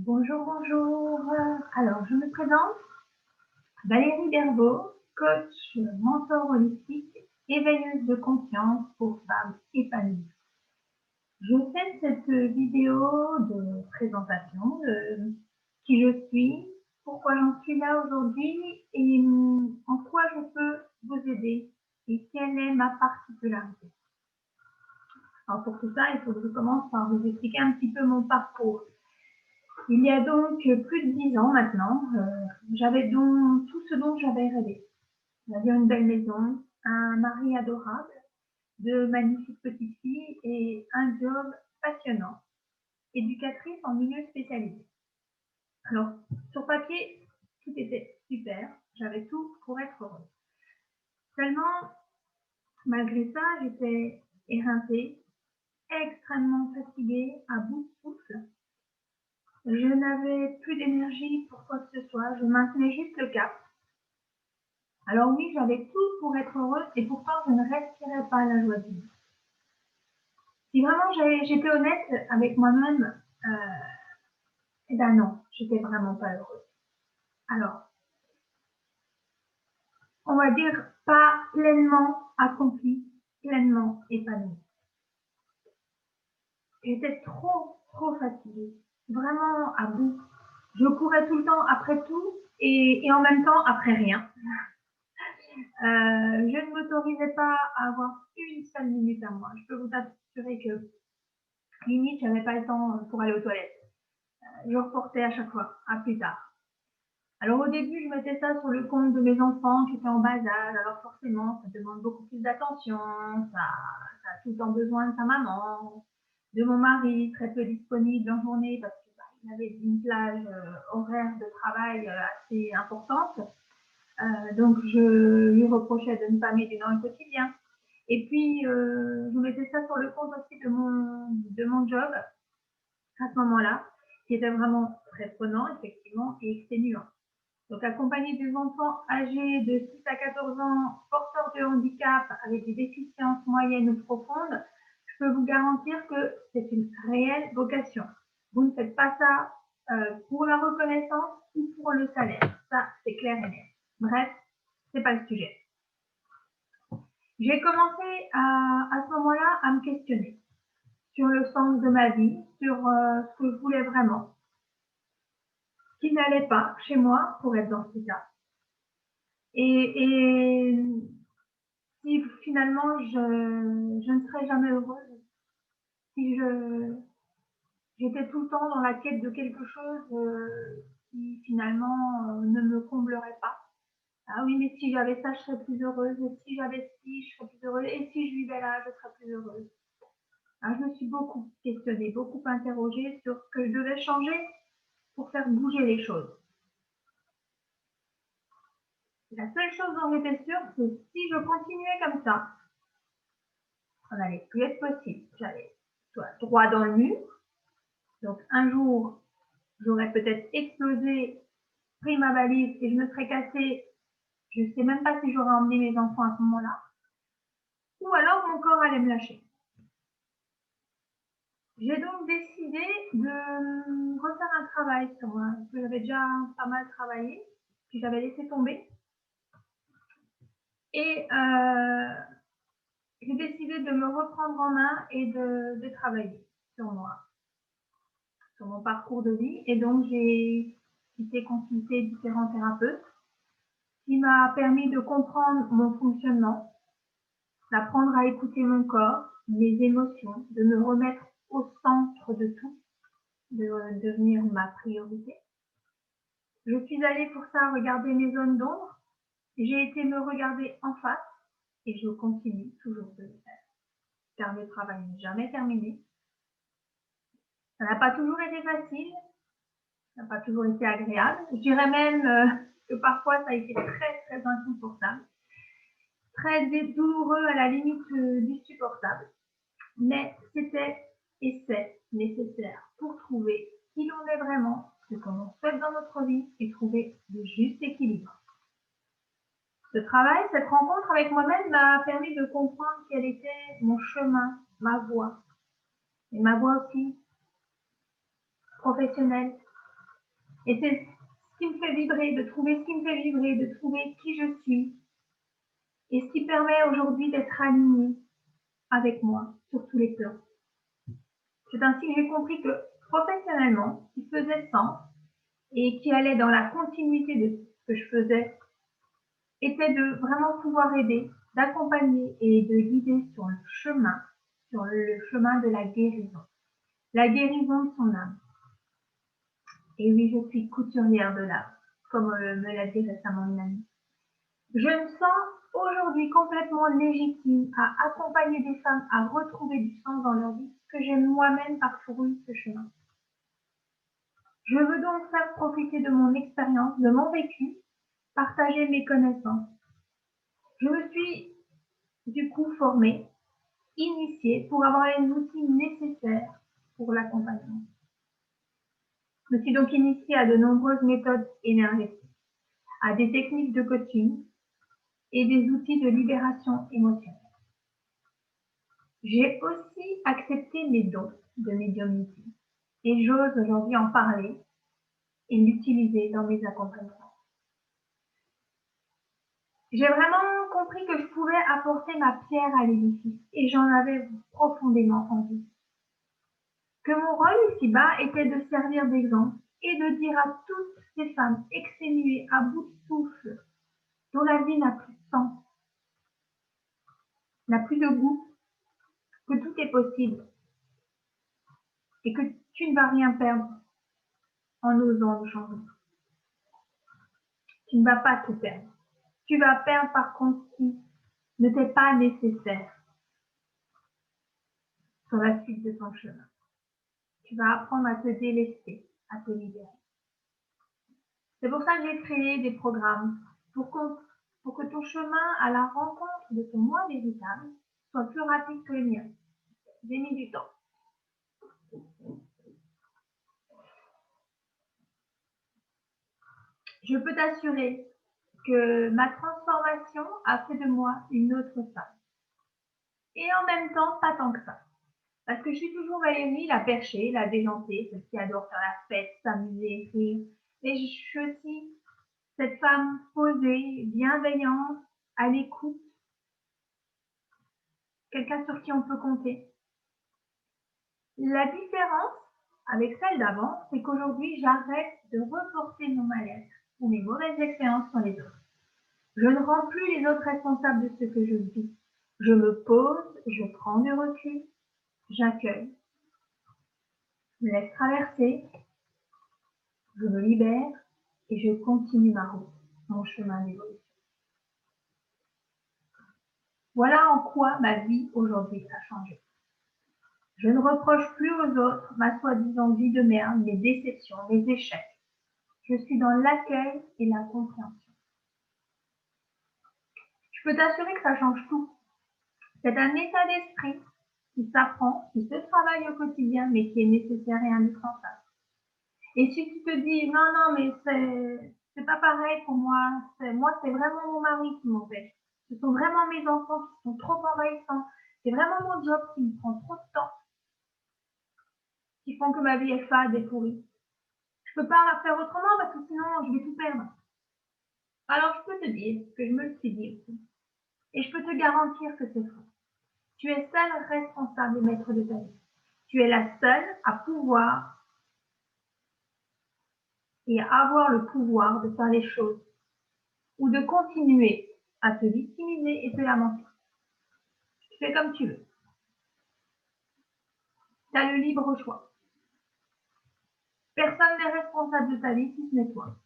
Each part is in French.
Bonjour, bonjour. Alors, je me présente, Valérie Berbeau, coach, mentor holistique, éveilleuse de conscience pour femmes épanouies. Je fais cette vidéo de présentation de qui je suis, pourquoi j'en suis là aujourd'hui et en quoi je peux vous aider et quelle est ma particularité. Alors pour tout ça, il faut que je commence par vous expliquer un petit peu mon parcours. Il y a donc plus de 10 ans maintenant, j'avais donc tout ce dont j'avais rêvé. J'avais une belle maison, un mari adorable, de magnifiques petites filles et un job passionnant, éducatrice en milieu spécialisé. Alors, sur papier, tout était super, j'avais tout pour être heureuse. Seulement, malgré ça, j'étais éreintée, extrêmement fatiguée, à bout de souffle. Je n'avais plus d'énergie pour quoi que ce soit, je maintenais juste le cap. Alors oui, j'avais tout pour être heureuse et pourtant je ne respirais pas la joie de vivre. Si vraiment j'étais honnête avec moi-même, eh ben non, j'étais vraiment pas heureuse. Alors, on va dire pas pleinement accomplie, pleinement épanouie. J'étais trop fatiguée, vraiment à bout. Je courais tout le temps après tout et en même temps après rien. Je ne m'autorisais pas à avoir une seule minute à moi. Je peux vous assurer que limite, j'avais pas le temps pour aller aux toilettes. Je reportais à chaque fois, à plus tard. Alors au début, je mettais ça sur le compte de mes enfants qui étaient en bas âge. Alors forcément, ça demande beaucoup plus d'attention. Ça a tout le temps besoin de sa maman, de mon mari, très peu disponible en journée parce qu'il avait une plage horaire de travail assez importante. Donc je lui reprochais de ne pas m'aider dans le quotidien. Et puis, je mettais ça sur le compte aussi de mon job à ce moment-là, qui était vraiment très prenant, effectivement, et exténuant. Donc, accompagner des enfants âgés de 6 à 14 ans porteurs de handicap avec des déficiences moyennes ou profondes, je peux vous garantir que c'est une réelle vocation. Vous ne faites pas ça pour la reconnaissance ou pour le salaire. Ça, c'est clair et net. Bref, c'est pas le sujet. J'ai commencé à ce moment-là à me questionner sur le sens de ma vie, sur ce que je voulais vraiment, ce qui n'allait pas chez moi pour être dans cet état. Et si finalement je ne serais jamais heureuse, si j'étais tout le temps dans la quête de quelque chose qui finalement ne me comblerait pas. Ah oui, mais si j'avais ça, je serais plus heureuse. Et si j'avais ci, je serais plus heureuse. Et si je vivais là, je serais plus heureuse. Alors, je me suis beaucoup questionnée, beaucoup interrogée sur ce que je devais changer pour faire bouger les choses. La seule chose dont j'étais sûre, c'est que si je continuais comme ça, ça n'allait plus être possible. J'allais soit droit dans le mur. Donc un jour, j'aurais peut-être explosé, pris ma valise et je me serais cassée. Je ne sais même pas si j'aurais emmené mes enfants à ce moment-là. Ou alors mon corps allait me lâcher. J'ai donc décidé de refaire un travail sur moi. J'avais déjà pas mal travaillé, puis j'avais laissé tomber. Et j'ai décidé de me reprendre en main et de travailler sur moi, sur mon parcours de vie. Et donc, j'ai été consulter différents thérapeutes, ce qui m'a permis de comprendre mon fonctionnement, d'apprendre à écouter mon corps, mes émotions, de me remettre au centre de tout, de devenir ma priorité. Je suis allée pour ça regarder mes zones d'ombre. J'ai été me regarder en face et je continue toujours de le faire, car le travail n'est jamais terminé. Ça n'a pas toujours été facile, ça n'a pas toujours été agréable. Je dirais même que parfois ça a été très inconfortable, très douloureux à la limite du supportable. Mais c'était et c'est nécessaire pour trouver qui l'on est vraiment, ce qu'on souhaite dans notre vie et trouver le juste équilibre. Ce travail, cette rencontre avec moi-même m'a permis de comprendre quel était mon chemin, ma voie, et ma voie aussi professionnelle, Et c'est ce qui me fait vibrer, de trouver ce qui me fait vibrer, de trouver qui je suis. Et ce qui permet aujourd'hui d'être aligné avec moi sur tous les plans. C'est ainsi que j'ai compris que professionnellement, ce qui faisait sens et qui allait dans la continuité de ce que je faisais, était de vraiment pouvoir aider, d'accompagner et de guider sur le chemin de la guérison de son âme. Et oui, je suis couturière de l'âme, comme me l'a dit récemment une amie. Je me sens aujourd'hui complètement légitime à accompagner des femmes à retrouver du sens dans leur vie, parce que j'ai moi-même parcouru ce chemin. Je veux donc faire profiter de mon expérience, de mon vécu, partager mes connaissances. Je me suis du coup formée, initiée pour avoir les outils nécessaires pour l'accompagnement. Je me suis donc initiée à de nombreuses méthodes énergétiques, à des techniques de coaching et des outils de libération émotionnelle. J'ai aussi accepté mes dons de médiumnité et j'ose aujourd'hui en parler et l'utiliser dans mes accompagnements. J'ai vraiment compris que je pouvais apporter ma pierre à l'édifice et j'en avais profondément envie. Que mon rôle ici-bas était de servir d'exemple et de dire à toutes ces femmes exténuées, à bout de souffle, dont la vie n'a plus de sens, n'a plus de goût, que tout est possible et que tu ne vas rien perdre en osant le changer. Tu ne vas pas tout perdre. Tu vas perdre par contre ce qui ne t'est pas nécessaire sur la suite de ton chemin. Tu vas apprendre à te délester, à te libérer. C'est pour ça que j'ai créé des programmes pour que ton chemin à la rencontre de ton moi véritable soit plus rapide que le mien. J'ai mis du temps. Je peux t'assurer que ma transformation a fait de moi une autre femme. Et en même temps, pas tant que ça. Parce que je suis toujours Valérie, la perchée, la déjantée, celle qui adore faire la fête, s'amuser, rire. Mais je suis aussi cette femme posée, bienveillante, à l'écoute, quelqu'un sur qui on peut compter. La différence avec celle d'avant, c'est qu'aujourd'hui, j'arrête de reporter mon mal-être ou mes mauvaises expériences sur les autres. Je ne rends plus les autres responsables de ce que je vis. Je me pose, je prends du recul, j'accueille, je me laisse traverser, je me libère et je continue ma route, mon chemin d'évolution. Voilà en quoi ma vie aujourd'hui a changé. Je ne reproche plus aux autres ma soi-disant vie de merde, mes déceptions, mes échecs. Je suis dans l'accueil et la compréhension. Je peux t'assurer que ça change tout. C'est un état d'esprit qui s'apprend, qui se travaille au quotidien, mais qui est nécessaire et indispensable. Et si tu te dis, non, mais c'est pas pareil pour moi, c'est vraiment mon mari qui m'empêche. Ce sont vraiment mes enfants qui sont trop envahissants. C'est vraiment mon job qui me prend trop de temps, qui font que ma vie est fade et pourrie. Je peux pas faire autrement parce que sinon je vais tout perdre. Alors je peux te dire que je me le suis dit aussi. Et je peux te garantir que c'est faux. Tu es seule responsable et maître de ta vie. Tu es la seule à pouvoir et à avoir le pouvoir de faire les choses ou de continuer à te victimiser et te lamenter. Tu fais comme tu veux. Tu as le libre choix. Personne n'est responsable de ta vie si ce n'est toi.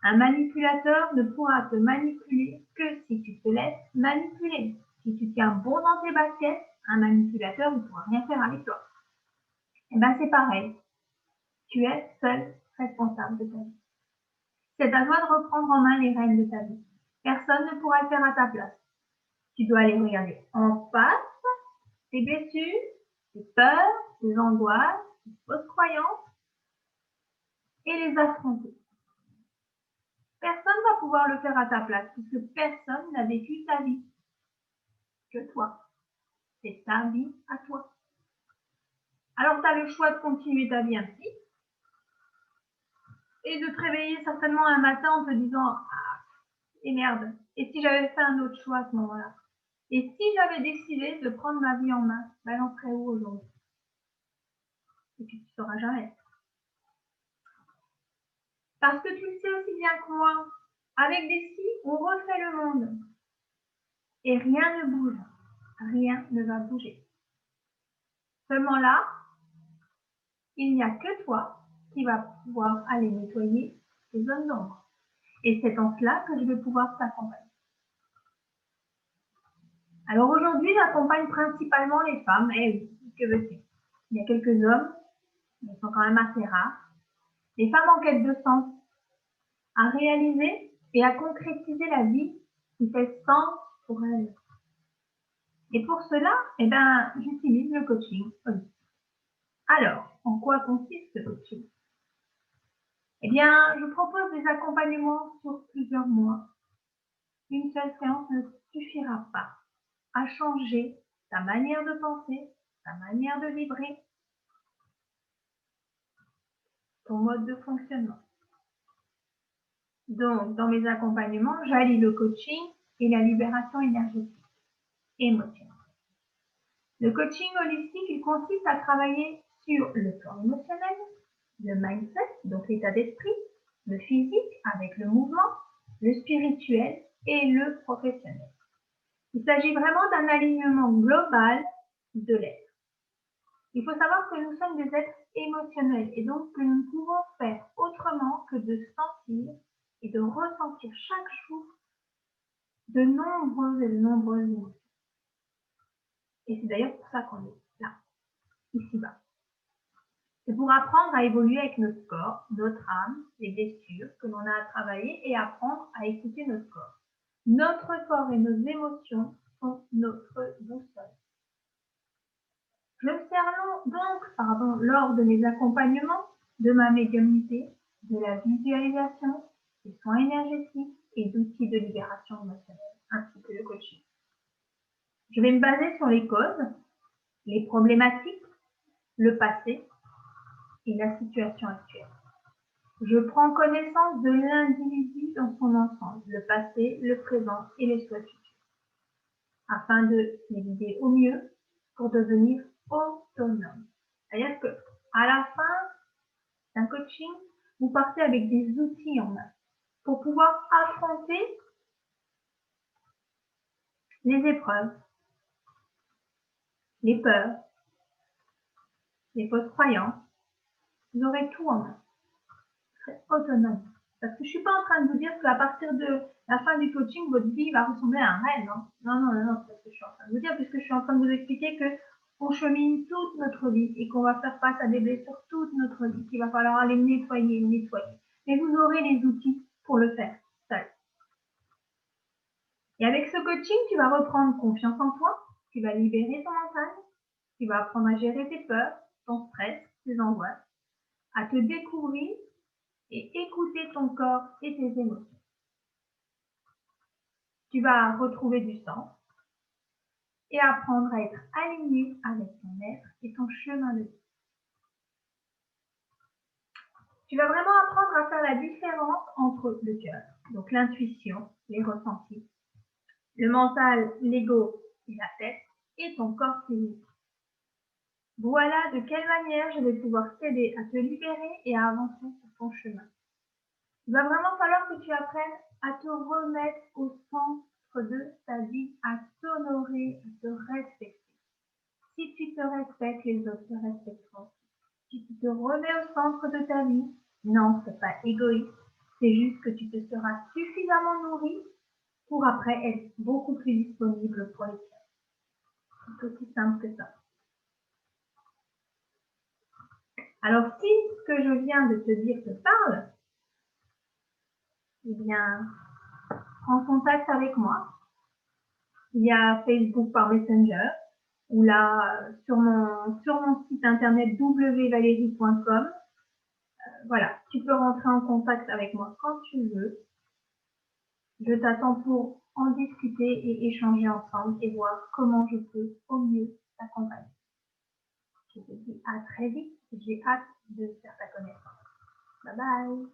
Un manipulateur ne pourra te manipuler que si tu te laisses manipuler. Si tu tiens bon dans tes baskets, un manipulateur ne pourra rien faire avec toi. Et bien c'est pareil. Tu es seul responsable de ta vie. C'est à toi de reprendre en main les rênes de ta vie. Personne ne pourra le faire à ta place. Tu dois aller regarder en face tes blessures, tes peurs, tes angoisses, tes fausses croyances et les affronter. Personne ne va pouvoir le faire à ta place puisque personne n'a vécu ta vie que toi. C'est ta vie à toi. Alors tu as le choix de continuer ta vie ainsi Et de te réveiller certainement un matin en te disant ah, et merde, et si j'avais fait un autre choix à ce moment-là? Et si j'avais décidé de prendre ma vie en main, ben, j'en serais où aujourd'hui? Et puis tu ne sauras jamais. Parce que tu le sais aussi bien que moi, avec des si, on refait le monde. Et rien ne bouge, rien ne va bouger. Seulement là, il n'y a que toi qui va pouvoir aller nettoyer ces zones d'ombre. Et c'est en cela que je vais pouvoir t'accompagner. Alors aujourd'hui, j'accompagne principalement les femmes. Eh oui, que veux-tu? Il y a quelques hommes, mais ils sont quand même assez rares. Les femmes en quête de sens, à réaliser et à concrétiser la vie qui fait sens pour elles. Et pour cela, eh ben, j'utilise le coaching. Alors, en quoi consiste ce coaching? Eh bien, je propose des accompagnements sur plusieurs mois. Une seule séance ne suffira pas à changer ta manière de penser, ta manière de vibrer, ton mode de fonctionnement. Donc, dans mes accompagnements, j'allie le coaching et la libération énergétique, émotionnelle. Le coaching holistique, il consiste à travailler sur le plan émotionnel, le mindset, donc l'état d'esprit, le physique avec le mouvement, le spirituel et le professionnel. Il s'agit vraiment d'un alignement global de l'être. Il faut savoir que nous sommes des êtres émotionnels et donc que nous ne pouvons faire autrement que de sentir et de ressentir chaque jour de nombreuses émotions. Et c'est d'ailleurs pour ça qu'on est là, ici-bas. C'est pour apprendre à évoluer avec notre corps, notre âme, les blessures que l'on a à travailler et apprendre à écouter notre corps. Notre corps et nos émotions sont notre boussole. Je me sers donc lors de mes accompagnements de ma médiumnité, de la visualisation, des soins énergétiques et d'outils de libération émotionnelle, ainsi que le coaching. Je vais me baser sur les causes, les problématiques, le passé et la situation actuelle. Je prends connaissance de l'individu dans son ensemble, le passé, le présent et les souhaits futurs, afin de les guider au mieux pour devenir autonome. C'est-à-dire qu'à la fin d'un coaching, vous partez avec des outils en main pour pouvoir affronter les épreuves, les peurs, les fausses croyances. Vous aurez tout en main. Vous serez autonome. Parce que je ne suis pas en train de vous dire qu'à partir de la fin du coaching, votre vie va ressembler à un rêve. Hein. Non, c'est ce que je suis en train de vous dire, puisque je suis en train de vous expliquer qu'on chemine toute notre vie et qu'on va faire face à des blessures toute notre vie, qu'il va falloir aller nettoyer. Mais vous aurez les outils pour le faire, seul. Et avec ce coaching, tu vas reprendre confiance en toi, tu vas libérer ton mental, tu vas apprendre à gérer tes peurs, ton stress, tes angoisses, à te découvrir et écouter ton corps et tes émotions. Tu vas retrouver du sens et apprendre à être aligné avec ton être et ton chemin de vie. Tu vas vraiment apprendre à faire la différence entre le cœur, donc l'intuition, les ressentis, le mental, l'ego et la tête, et ton corps physique. Voilà de quelle manière je vais pouvoir t'aider à te libérer et à avancer sur ton chemin. Il va vraiment falloir que tu apprennes à te remettre au centre de ta vie, à t'honorer, à te respecter. Si tu te respectes, les autres te respecteront. Si tu te remets au centre de ta vie, non, c'est pas égoïste, c'est juste que tu te seras suffisamment nourri pour après être beaucoup plus disponible pour les tiens. C'est aussi simple que ça. Alors si ce que je viens de te dire te parle, eh bien, prends contact avec moi. Il y a Facebook par Messenger ou là sur mon site internet www.valerie.com. Voilà, tu peux rentrer en contact avec moi quand tu veux. Je t'attends pour en discuter et échanger ensemble et voir comment je peux au mieux t'accompagner. Je te dis à très vite. J'ai hâte de faire ta connaissance. Bye bye.